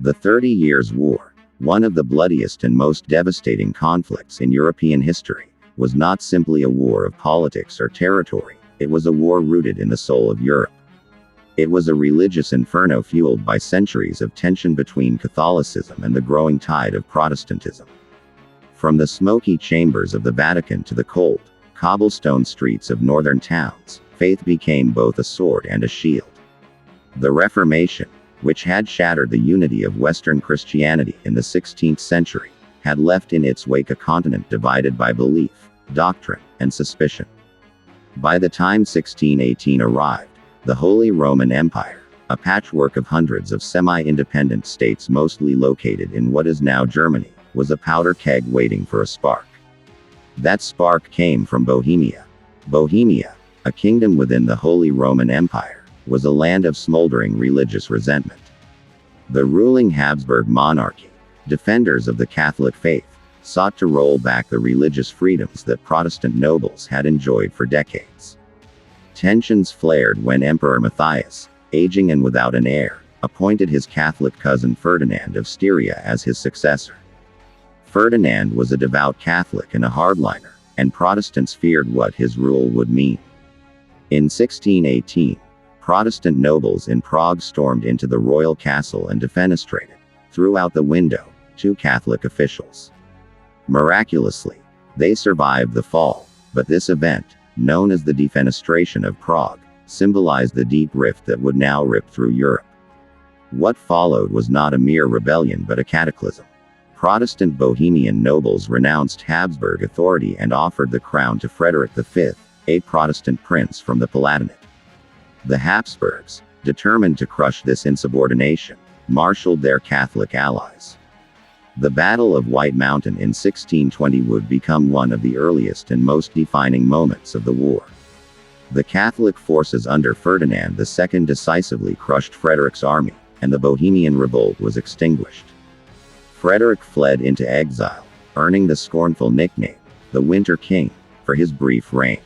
The 30 Years' War, one of the bloodiest and most devastating conflicts in European history, was not simply a war of politics or territory, it was a war rooted in the soul of Europe. It was a religious inferno fueled by centuries of tension between Catholicism and the growing tide of Protestantism. From the smoky chambers of the Vatican to the cold, cobblestone streets of northern towns, faith became both a sword and a shield. The Reformation, which had shattered the unity of Western Christianity in the 16th century, had left in its wake a continent divided by belief, doctrine, and suspicion. By the time 1618 arrived, the Holy Roman Empire, a patchwork of hundreds of semi-independent states mostly located in what is now Germany, was a powder keg waiting for a spark. That spark came from Bohemia. Bohemia, a kingdom within the Holy Roman Empire, was a land of smoldering religious resentment. The ruling Habsburg monarchy, defenders of the Catholic faith, sought to roll back the religious freedoms that Protestant nobles had enjoyed for decades. Tensions flared when Emperor Matthias, aging and without an heir, appointed his Catholic cousin Ferdinand of Styria as his successor. Ferdinand was a devout Catholic and a hardliner, and Protestants feared what his rule would mean. In 1618, Protestant nobles in Prague stormed into the royal castle and defenestrated, threw out the window, 2 Catholic officials. Miraculously, they survived the fall, but this event, known as the defenestration of Prague, symbolized the deep rift that would now rip through Europe. What followed was not a mere rebellion but a cataclysm. Protestant Bohemian nobles renounced Habsburg authority and offered the crown to Frederick V, a Protestant prince from the Palatinate. The Habsburgs, determined to crush this insubordination, marshaled their Catholic allies. The Battle of White Mountain in 1620 would become one of the earliest and most defining moments of the war. The Catholic forces under Ferdinand II decisively crushed Frederick's army, and the Bohemian revolt was extinguished. Frederick fled into exile, earning the scornful nickname, the Winter King, for his brief reign.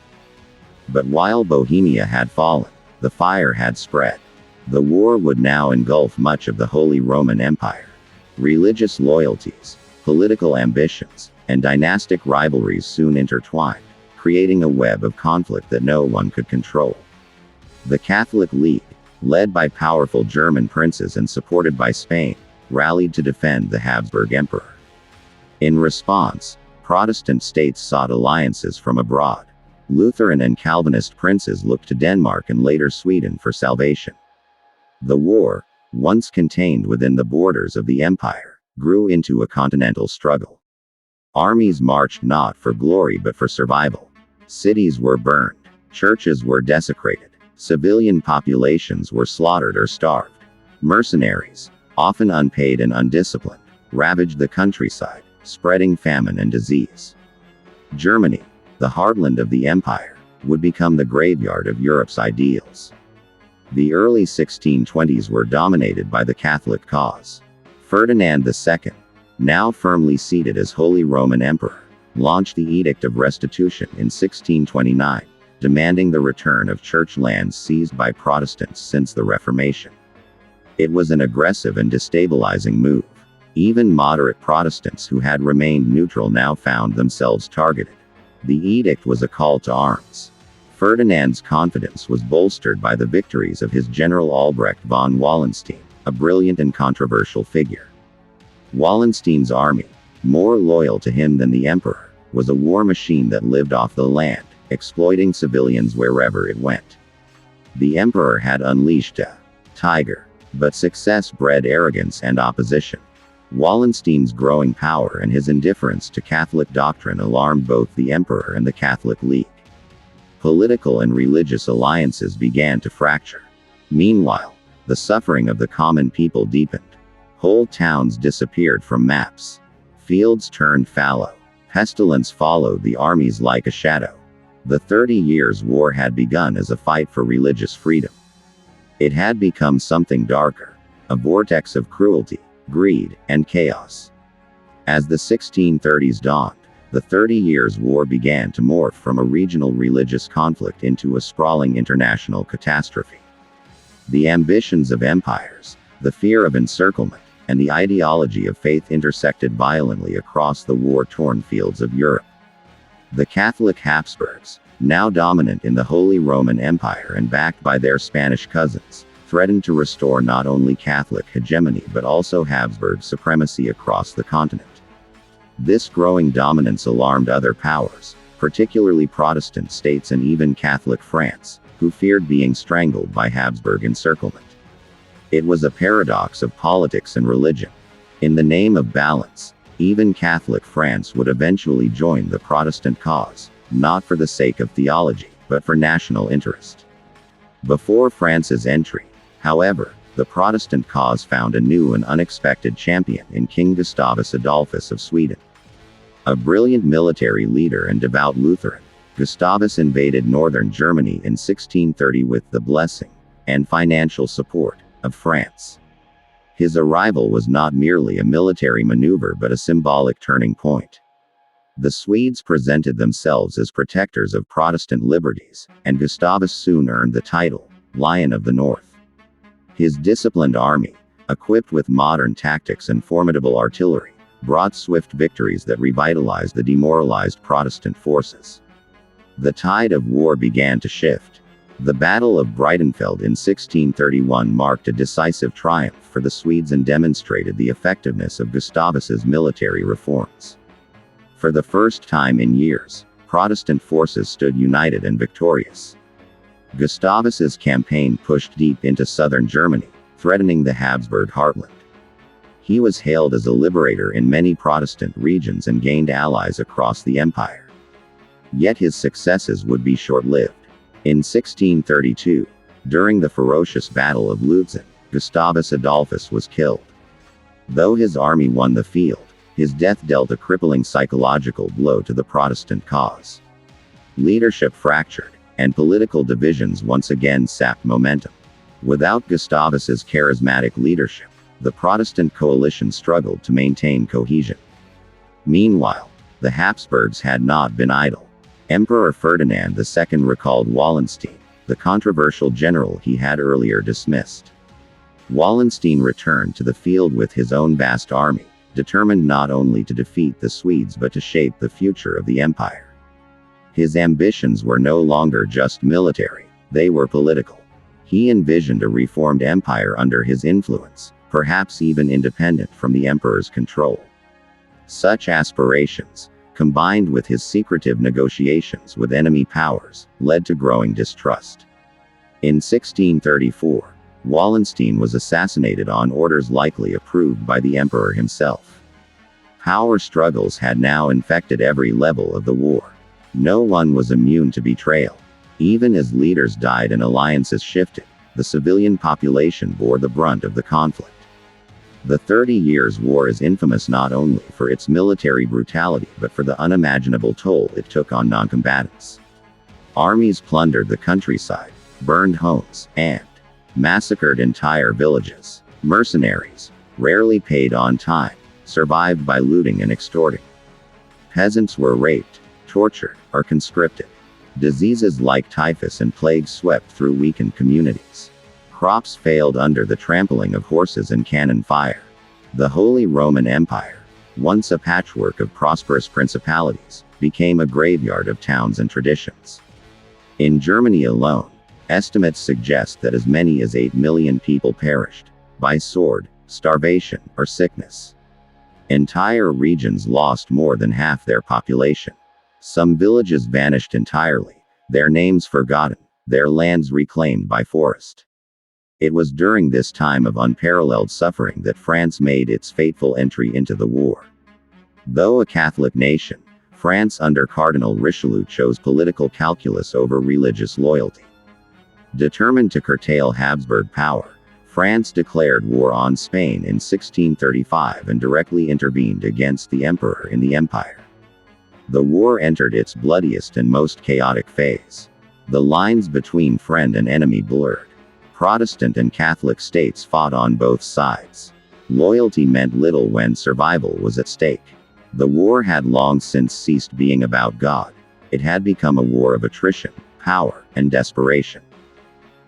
But while Bohemia had fallen, the fire had spread. The war would now engulf much of the Holy Roman Empire. Religious loyalties, political ambitions, and dynastic rivalries soon intertwined, creating a web of conflict that no one could control. The Catholic League, led by powerful German princes and supported by Spain, rallied to defend the Habsburg Emperor. In response, Protestant states sought alliances from abroad. Lutheran and Calvinist princes looked to Denmark and later Sweden for salvation. The war, once contained within the borders of the empire, grew into a continental struggle. Armies marched not for glory but for survival. Cities were burned, churches were desecrated, civilian populations were slaughtered or starved. Mercenaries, often unpaid and undisciplined, ravaged the countryside, spreading famine and disease. Germany, the heartland of the empire, would become the graveyard of Europe's ideals. The early 1620s were dominated by the Catholic cause. Ferdinand II, now firmly seated as Holy Roman Emperor, launched the Edict of Restitution in 1629, demanding the return of church lands seized by Protestants since the Reformation. It was an aggressive and destabilizing move. Even moderate Protestants who had remained neutral now found themselves targeted. The edict was a call to arms. Ferdinand's confidence was bolstered by the victories of his general Albrecht von Wallenstein, a brilliant and controversial figure. Wallenstein's army, more loyal to him than the emperor, was a war machine that lived off the land, exploiting civilians wherever it went. The emperor had unleashed a tiger, but success bred arrogance and opposition. Wallenstein's growing power and his indifference to Catholic doctrine alarmed both the emperor and the Catholic League. Political and religious alliances began to fracture. Meanwhile, the suffering of the common people deepened. Whole towns disappeared from maps. Fields turned fallow. Pestilence followed the armies like a shadow. The 30 Years' War had begun as a fight for religious freedom. It had become something darker, a vortex of cruelty, greed, and chaos. As the 1630s dawned, the 30 Years' War began to morph from a regional religious conflict into a sprawling international catastrophe. The ambitions of empires, the fear of encirclement, and the ideology of faith intersected violently across the war-torn fields of Europe. The Catholic Habsburgs, now dominant in the Holy Roman Empire and backed by their Spanish cousins, threatened to restore not only Catholic hegemony but also Habsburg supremacy across the continent. This growing dominance alarmed other powers, particularly Protestant states and even Catholic France, who feared being strangled by Habsburg encirclement. It was a paradox of politics and religion. In the name of balance, even Catholic France would eventually join the Protestant cause, not for the sake of theology, but for national interest. Before France's entry, however, the Protestant cause found a new and unexpected champion in King Gustavus Adolphus of Sweden. A brilliant military leader and devout Lutheran, Gustavus invaded northern Germany in 1630 with the blessing, and financial support, of France. His arrival was not merely a military maneuver but a symbolic turning point. The Swedes presented themselves as protectors of Protestant liberties, and Gustavus soon earned the title, Lion of the North. His disciplined army, equipped with modern tactics and formidable artillery, brought swift victories that revitalized the demoralized Protestant forces. The tide of war began to shift. The Battle of Breitenfeld in 1631 marked a decisive triumph for the Swedes and demonstrated the effectiveness of Gustavus's military reforms. For the first time in years, Protestant forces stood united and victorious. Gustavus's campaign pushed deep into southern Germany, threatening the Habsburg heartland. He was hailed as a liberator in many Protestant regions and gained allies across the empire. Yet his successes would be short-lived. In 1632, during the ferocious Battle of Lutzen, Gustavus Adolphus was killed. Though his army won the field, his death dealt a crippling psychological blow to the Protestant cause. Leadership fractured, and political divisions once again sapped momentum. Without Gustavus's charismatic leadership, the Protestant coalition struggled to maintain cohesion. Meanwhile, the Habsburgs had not been idle. Emperor Ferdinand II recalled Wallenstein, the controversial general he had earlier dismissed. Wallenstein returned to the field with his own vast army, determined not only to defeat the Swedes but to shape the future of the empire. His ambitions were no longer just military, they were political. He envisioned a reformed empire under his influence, perhaps even independent from the emperor's control. Such aspirations, combined with his secretive negotiations with enemy powers, led to growing distrust. In 1634, Wallenstein was assassinated on orders likely approved by the emperor himself. Power struggles had now infected every level of the war. No one was immune to betrayal. Even as leaders died and alliances shifted, the civilian population bore the brunt of the conflict. The 30 Years' War is infamous not only for its military brutality but for the unimaginable toll it took on noncombatants. Armies plundered the countryside, burned homes, and massacred entire villages. Mercenaries, rarely paid on time, survived by looting and extorting. Peasants were raped, tortured, or conscripted. Diseases like typhus and plague swept through weakened communities. Crops failed under the trampling of horses and cannon fire. The Holy Roman Empire, once a patchwork of prosperous principalities, became a graveyard of towns and traditions. In Germany alone, estimates suggest that as many as 8 million people perished, by sword, starvation, or sickness. Entire regions lost more than half their population. Some villages vanished entirely, their names forgotten, their lands reclaimed by forest. It was during this time of unparalleled suffering that France made its fateful entry into the war. Though a Catholic nation, France under Cardinal Richelieu chose political calculus over religious loyalty. Determined to curtail Habsburg power, France declared war on Spain in 1635 and directly intervened against the emperor in the empire. The war entered its bloodiest and most chaotic phase. The lines between friend and enemy blurred. Protestant and Catholic states fought on both sides. Loyalty meant little when survival was at stake. The war had long since ceased being about God. It had become a war of attrition, power, and desperation.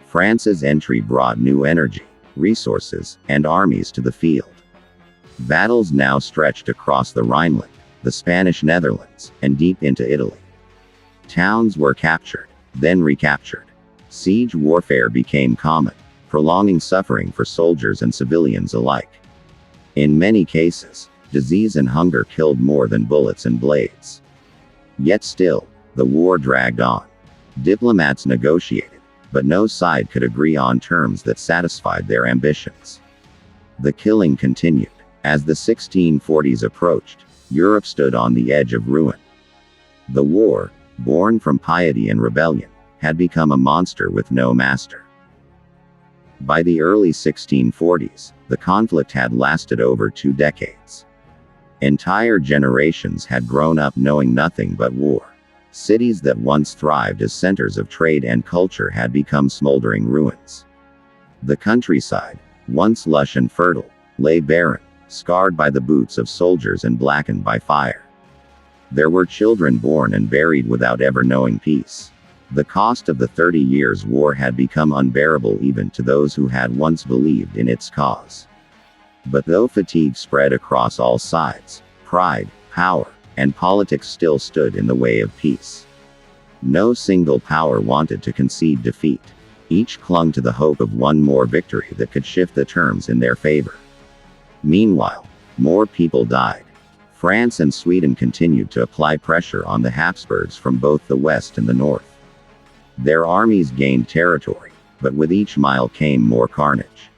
France's entry brought new energy, resources, and armies to the field. Battles now stretched across the Rhineland, the Spanish Netherlands, and deep into Italy. Towns were captured, then recaptured. Siege warfare became common, prolonging suffering for soldiers and civilians alike. In many cases, disease and hunger killed more than bullets and blades. Yet still, the war dragged on. Diplomats negotiated, but no side could agree on terms that satisfied their ambitions. The killing continued. As the 1640s approached, Europe stood on the edge of ruin. The war, born from piety and rebellion, had become a monster with no master. By the early 1640s, the conflict had lasted over 2 decades. Entire generations had grown up knowing nothing but war. Cities that once thrived as centers of trade and culture had become smoldering ruins. The countryside, once lush and fertile, lay barren, scarred by the boots of soldiers and blackened by fire. There were children born and buried without ever knowing peace. The cost of the 30 Years' War had become unbearable even to those who had once believed in its cause. But though fatigue spread across all sides, pride, power, and politics still stood in the way of peace. No single power wanted to concede defeat. Each clung to the hope of one more victory that could shift the terms in their favor. Meanwhile, more people died. France and Sweden continued to apply pressure on the Habsburgs from both the west and the north. Their armies gained territory, but with each mile came more carnage.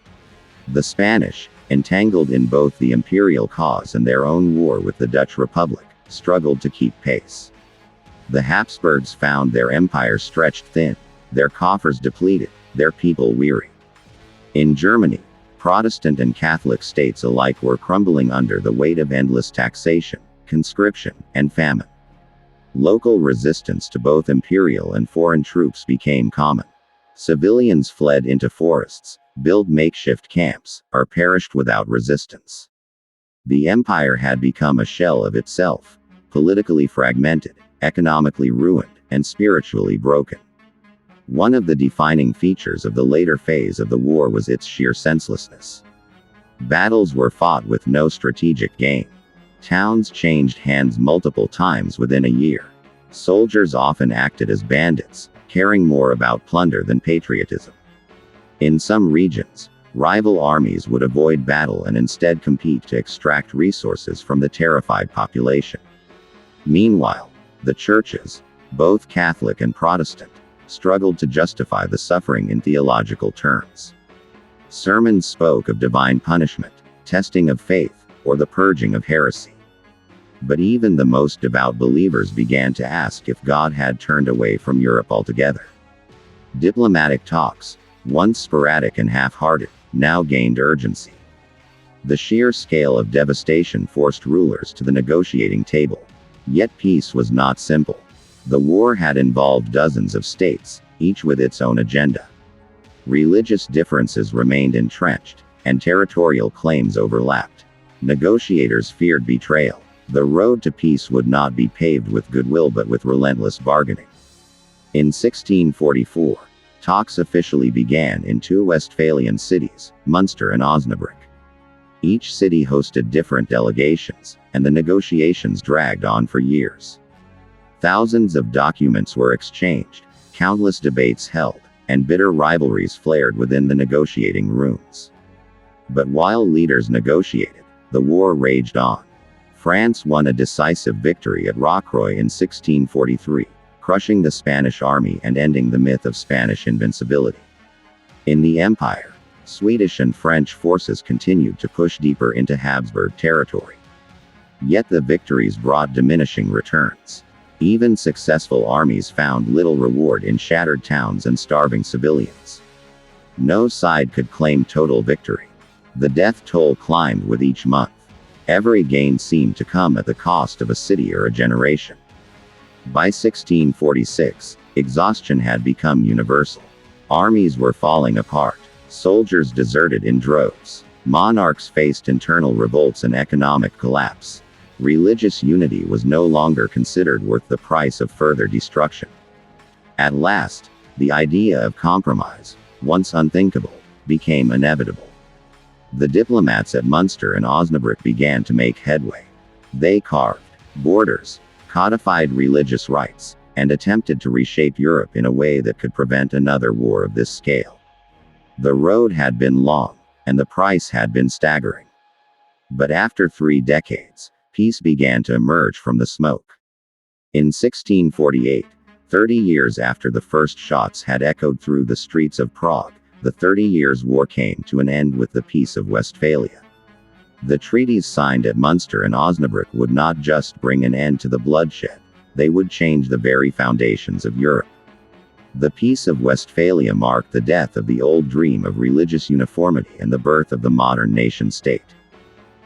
The Spanish, entangled in both the imperial cause and their own war with the Dutch Republic, struggled to keep pace. The Habsburgs found their empire stretched thin, their coffers depleted, their people weary. In Germany, Protestant and Catholic states alike were crumbling under the weight of endless taxation, conscription, and famine. Local resistance to both imperial and foreign troops became common. Civilians fled into forests, built makeshift camps, or perished without resistance. The empire had become a shell of itself, politically fragmented, economically ruined, and spiritually broken. One of the defining features of the later phase of the war was its sheer senselessness. Battles were fought with no strategic gain. Towns changed hands multiple times within a year. Soldiers often acted as bandits, caring more about plunder than patriotism. In some regions, rival armies would avoid battle and instead compete to extract resources from the terrified population. Meanwhile, the churches, both Catholic and Protestant, struggled to justify the suffering in theological terms. Sermons spoke of divine punishment, testing of faith, or the purging of heresy. But even the most devout believers began to ask if God had turned away from Europe altogether. Diplomatic talks, once sporadic and half-hearted, now gained urgency. The sheer scale of devastation forced rulers to the negotiating table. Yet peace was not simple. The war had involved dozens of states, each with its own agenda. Religious differences remained entrenched, and territorial claims overlapped. Negotiators feared betrayal. The road to peace would not be paved with goodwill but with relentless bargaining. In 1644, talks officially began in 2 Westphalian cities, Munster and Osnabrück. Each city hosted different delegations, and the negotiations dragged on for years. Thousands of documents were exchanged, countless debates held, and bitter rivalries flared within the negotiating rooms. But while leaders negotiated, the war raged on. France won a decisive victory at Rocroi in 1643, crushing the Spanish army and ending the myth of Spanish invincibility. In the empire, Swedish and French forces continued to push deeper into Habsburg territory. Yet the victories brought diminishing returns. Even successful armies found little reward in shattered towns and starving civilians. No side could claim total victory. The death toll climbed with each month. Every gain seemed to come at the cost of a city or a generation. By 1646, exhaustion had become universal. Armies were falling apart. Soldiers deserted in droves. Monarchs faced internal revolts and economic collapse. Religious unity was no longer considered worth the price of further destruction. At last, the idea of compromise, once unthinkable, became inevitable. The diplomats at Munster and Osnabrück began to make headway. They carved borders, codified religious rights, and attempted to reshape Europe in a way that could prevent another war of this scale. The road had been long, and the price had been staggering. But after 3 decades, peace began to emerge from the smoke. In 1648, 30 years after the first shots had echoed through the streets of Prague, the 30 Years' War came to an end with the Peace of Westphalia. The treaties signed at Munster and Osnabrück would not just bring an end to the bloodshed, they would change the very foundations of Europe. The Peace of Westphalia marked the death of the old dream of religious uniformity and the birth of the modern nation-state.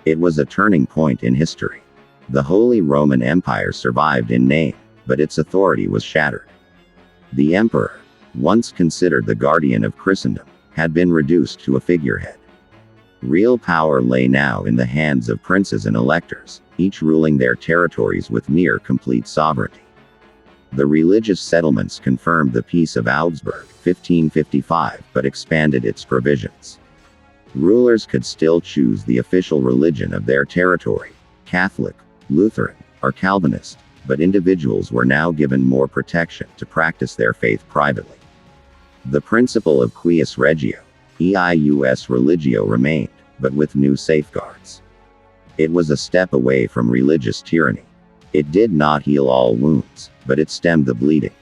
It was a turning point in history. The Holy Roman Empire survived in name, but its authority was shattered. The emperor, once considered the guardian of Christendom, had been reduced to a figurehead. Real power lay now in the hands of princes and electors, each ruling their territories with near complete sovereignty. The religious settlements confirmed the Peace of Augsburg, 1555, but expanded its provisions. Rulers could still choose the official religion of their territory, Catholic, Lutheran, or Calvinist, but individuals were now given more protection to practice their faith privately. The principle of cuius regio, eius religio remained, but with new safeguards. It was a step away from religious tyranny. It did not heal all wounds, but it stemmed the bleeding.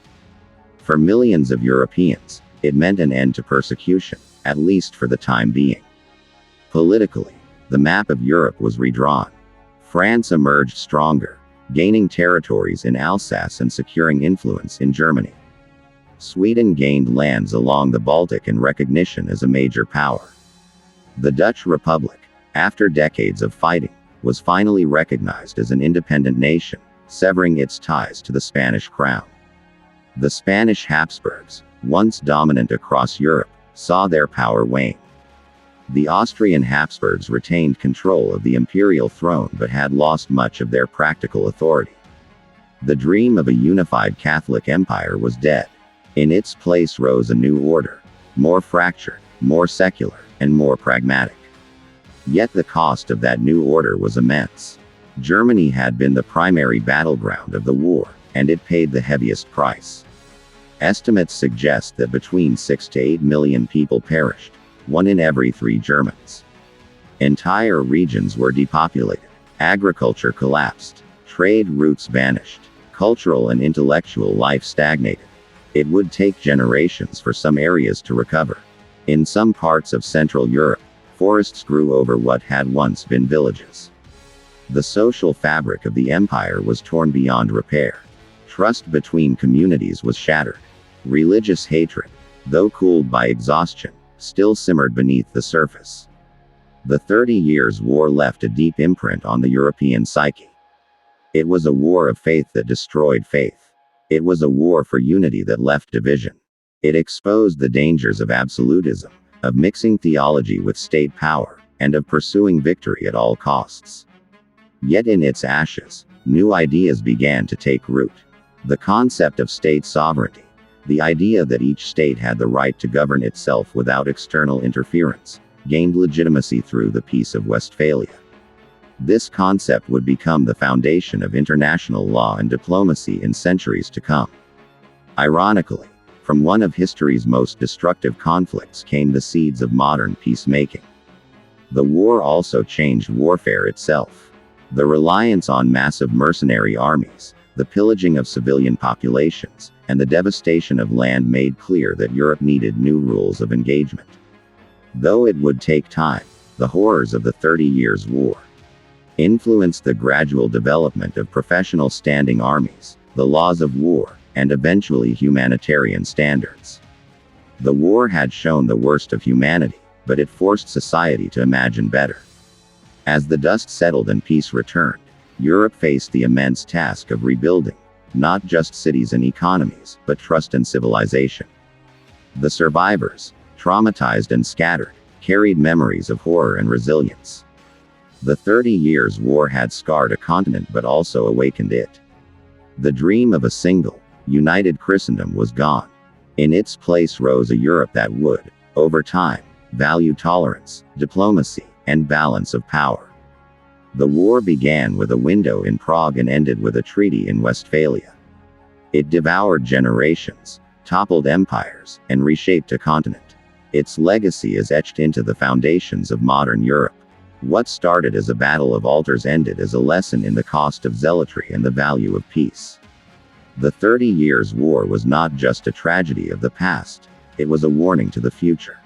For millions of Europeans, it meant an end to persecution, at least for the time being. Politically, the map of Europe was redrawn. France emerged stronger, gaining territories in Alsace and securing influence in Germany. Sweden gained lands along the Baltic and recognition as a major power. The Dutch Republic, after decades of fighting, was finally recognized as an independent nation, severing its ties to the Spanish crown. The Spanish Habsburgs, once dominant across Europe, saw their power wane. The Austrian Habsburgs retained control of the imperial throne but had lost much of their practical authority. The dream of a unified Catholic empire was dead. In its place rose a new order, more fractured, more secular, and more pragmatic. Yet the cost of that new order was immense. Germany had been the primary battleground of the war, and it paid the heaviest price. Estimates suggest that between 6 to 8 million people perished, 1 in every 3 Germans. Entire regions were depopulated, agriculture collapsed, trade routes vanished, cultural and intellectual life stagnated. It would take generations for some areas to recover. In some parts of Central Europe, forests grew over what had once been villages. The social fabric of the empire was torn beyond repair. Trust between communities was shattered. Religious hatred, though cooled by exhaustion, still simmered beneath the surface. The 30 Years' War left a deep imprint on the European psyche. It was a war of faith that destroyed faith. It was a war for unity that left division. It exposed the dangers of absolutism, of mixing theology with state power, and of pursuing victory at all costs. Yet in its ashes, new ideas began to take root. The concept of state sovereignty, the idea that each state had the right to govern itself without external interference, gained legitimacy through the Peace of Westphalia. This concept would become the foundation of international law and diplomacy in centuries to come. Ironically, from one of history's most destructive conflicts came the seeds of modern peacemaking. The war also changed warfare itself. The reliance on massive mercenary armies, the pillaging of civilian populations, and the devastation of land made clear that Europe needed new rules of engagement. Though it would take time, the horrors of the 30 Years' War influenced the gradual development of professional standing armies, the laws of war, and eventually humanitarian standards. The war had shown the worst of humanity, but it forced society to imagine better. As the dust settled and peace returned, Europe faced the immense task of rebuilding, not just cities and economies, but trust and civilization. The survivors, traumatized and scattered, carried memories of horror and resilience. The 30 Years' War had scarred a continent but also awakened it. The dream of a single, united Christendom was gone. In its place rose a Europe that would, over time, value tolerance, diplomacy, and balance of power. The war began with a window in Prague and ended with a treaty in Westphalia. It devoured generations, toppled empires, and reshaped a continent. Its legacy is etched into the foundations of modern Europe. What started as a battle of altars ended as a lesson in the cost of zealotry and the value of peace. The 30 Years' War was not just a tragedy of the past, it was a warning to the future.